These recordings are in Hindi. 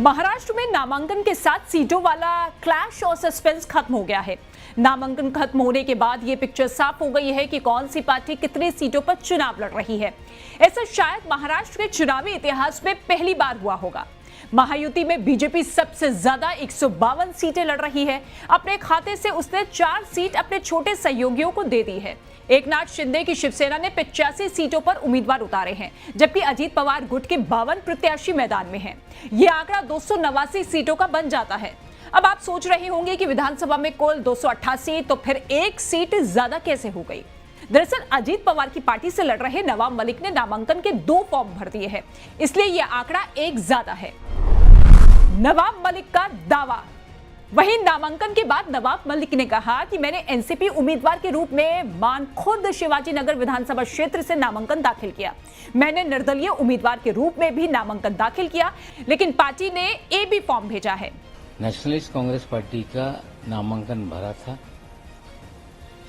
महाराष्ट्र में नामांकन के साथ सीटों वाला क्लैश और सस्पेंस खत्म हो गया है। नामांकन खत्म होने के बाद ये पिक्चर साफ हो गई है कि कौन सी पार्टी कितनी सीटों पर चुनाव लड़ रही है। ऐसा शायद महाराष्ट्र के चुनावी इतिहास में पहली बार हुआ होगा। महायुति में बीजेपी सबसे ज्यादा 152 सीटें लड़ रही है। अपने खाते से उसने 4 सीट अपने छोटे सहयोगियों को दे दी है। एकनाथ शिंदे की शिवसेना ने 85 सीटों पर उम्मीदवार उतारे हैं, जबकि अजीत पवार गुट के 52 प्रत्याशी मैदान में हैं। यह आंकड़ा 289 सीटों का बन जाता है। अब आप सोच रहे होंगे कि विधानसभा में कुल 288, तो फिर एक सीट ज्यादा कैसे हो गई। दरअसल अजीत पवार की पार्टी से लड़ रहे नवाब मलिक ने नामांकन के 2 फॉर्म भर दिए हैं, इसलिए यह आंकड़ा एक ज्यादा है। नवाब मलिक का दावा। वहीं नामांकन के बाद नवाब मलिक ने कहा कि मैंने एनसीपी उम्मीदवार के रूप में मानखुर्द शिवाजी नगर विधानसभा क्षेत्र से नामांकन दाखिल किया। मैंने निर्दलीय उम्मीदवार के रूप में भी नामांकन दाखिल किया, लेकिन पार्टी ने एबी फॉर्म भेजा है। नेशनलिस्ट कांग्रेस पार्टी का नामांकन भरा था,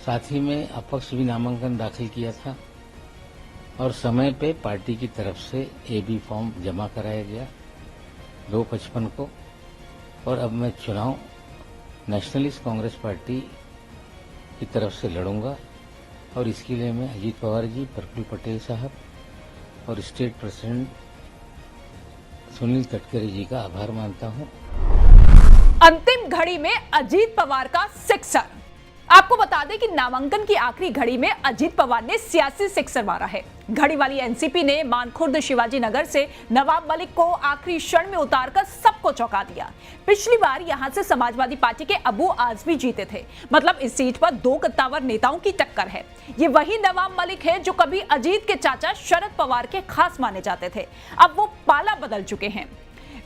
साथ ही में अपक्ष भी नामांकन दाखिल किया था और समय पे पार्टी की तरफ से एबी फॉर्म जमा कराया गया 2/55 को। और अब मैं चुनाव नेशनलिस्ट कांग्रेस पार्टी की तरफ से लड़ूंगा और इसके लिए मैं अजीत पवार जी, प्रफुल्ल पटेल साहब और स्टेट प्रेसिडेंट सुनील तटकरे जी का आभार मानता हूं। अंतिम घड़ी में अजीत पवार का सिक्सर। आपको बता दें कि नामांकन की आखिरी घड़ी में अजीत पवार ने सियासी सिक्सर मारा है। घड़ी वाली एनसीपी ने मानखुर्द शिवाजी नगर से नवाब मलिक को आखिरी क्षण में उतारकर सबको चौंका दिया। पिछली बार यहां से समाजवादी पार्टी के अबू आजमी जीते थे, मतलब इस सीट पर 2 कद्दावर नेताओं की टक्कर है। ये वही नवाब मलिक है जो कभी अजीत के चाचा शरद पवार के खास माने जाते थे। अब वो पाला बदल चुके हैं।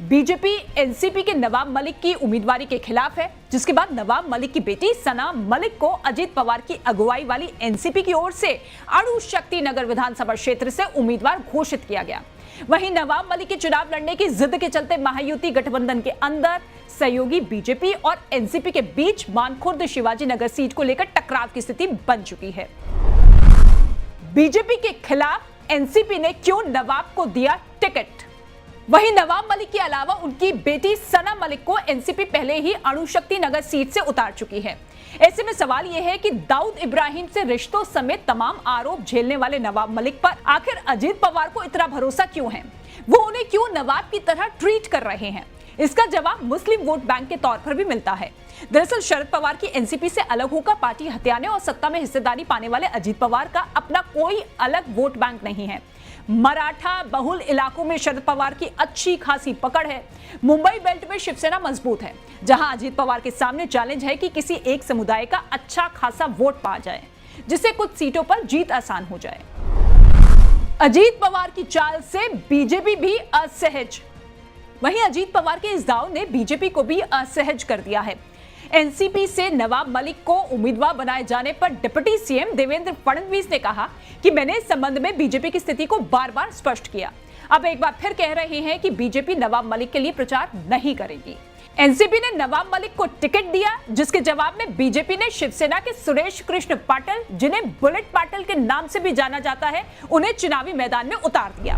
बीजेपी एनसीपी के नवाब मलिक की उम्मीदवारी के खिलाफ है, जिसके बाद नवाब मलिक की बेटी सना मलिक को अजीत पवार की अगुवाई वाली एनसीपी की ओर से अणु शक्ति नगर विधानसभा क्षेत्र से उम्मीदवार घोषित किया गया। वहीं नवाब मलिक के चुनाव लड़ने की जिद के चलते महायुति गठबंधन के अंदर सहयोगी बीजेपी और एनसीपी के बीच मानखुर्द शिवाजी नगर सीट को लेकर टकराव की स्थिति बन चुकी है। बीजेपी के खिलाफ एनसीपी ने क्यों नवाब को दिया टिकट। वहीं नवाब मलिक के अलावा उनकी बेटी सना मलिक को एनसीपी पहले ही अणुशक्ति नगर सीट से उतार चुकी है। ऐसे में सवाल यह है कि दाऊद इब्राहिम से रिश्तों समेत तमाम आरोप झेलने वाले नवाब मलिक पर आखिर अजीत पवार को इतना भरोसा क्यों है। वो उन्हें क्यों नवाब की तरह ट्रीट कर रहे हैं। इसका जवाब मुस्लिम वोट बैंक के तौर पर भी मिलता है। दरअसल शरद पवार की एनसीपी से अलग होकर पार्टी हथियाने और सत्ता में हिस्सेदारी पाने वाले अजीत पवार का अपना कोई अलग वोट बैंक नहीं है। मराठा बहुल इलाकों में शरद पवार की अच्छी खासी पकड़ है। मुंबई बेल्ट में शिवसेना मजबूत है, जहां अजीत पवार के सामने चैलेंज है कि किसी एक समुदाय का अच्छा खासा वोट पा जाए, जिससे कुछ सीटों पर जीत आसान हो जाए। अजीत पवार की चाल से बीजेपी भी असहज। वहीं अजीत पवार के इस दाव ने बीजेपी को भी असहज कर दिया है। एनसीपी से नवाब मलिक को उम्मीदवार बनाए जाने पर डिप्टी सीएम देवेंद्र फडणवीस ने कहा कि मैंने इस संबंध में बीजेपी की स्थिति को बार-बार स्पष्ट किया। अब एक बार फिर कह रहे हैं कि बीजेपी नवाब मलिक के लिए प्रचार नहीं करेगी। एनसीपी ने नवाब मलिक को टिकट दिया, जिसके जवाब में बीजेपी ने शिवसेना के सुरेश कृष्ण पाटिल, जिन्हें बुलेट पाटिल के नाम से भी जाना जाता है, उन्हें चुनावी मैदान में उतार दिया।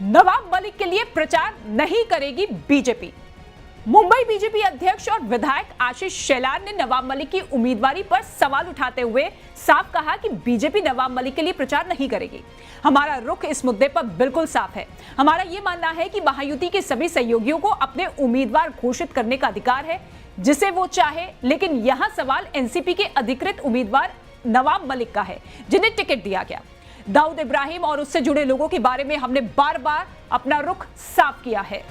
नवाब मलिक के लिए प्रचार नहीं करेगी बीजेपी। मुंबई बीजेपी अध्यक्ष और विधायक आशीष शेलार ने नवाब मलिक की उम्मीदवारी पर सवाल उठाते हुए साफ कहा कि बीजेपी नवाब मलिक के लिए प्रचार नहीं करेगी। हमारा रुख इस मुद्दे पर बिल्कुल साफ है। हमारा यह मानना है कि महायुति के सभी सहयोगियों को अपने उम्मीदवार घोषित करने का अधिकार है, जिसे वो चाहे, लेकिन यहां सवाल एनसीपी के अधिकृत उम्मीदवार नवाब मलिक का है, जिन्हें टिकट दिया गया। दाऊद इब्राहिम और उससे जुड़े लोगों के बारे में हमने बार-बार अपना रुख साफ किया है।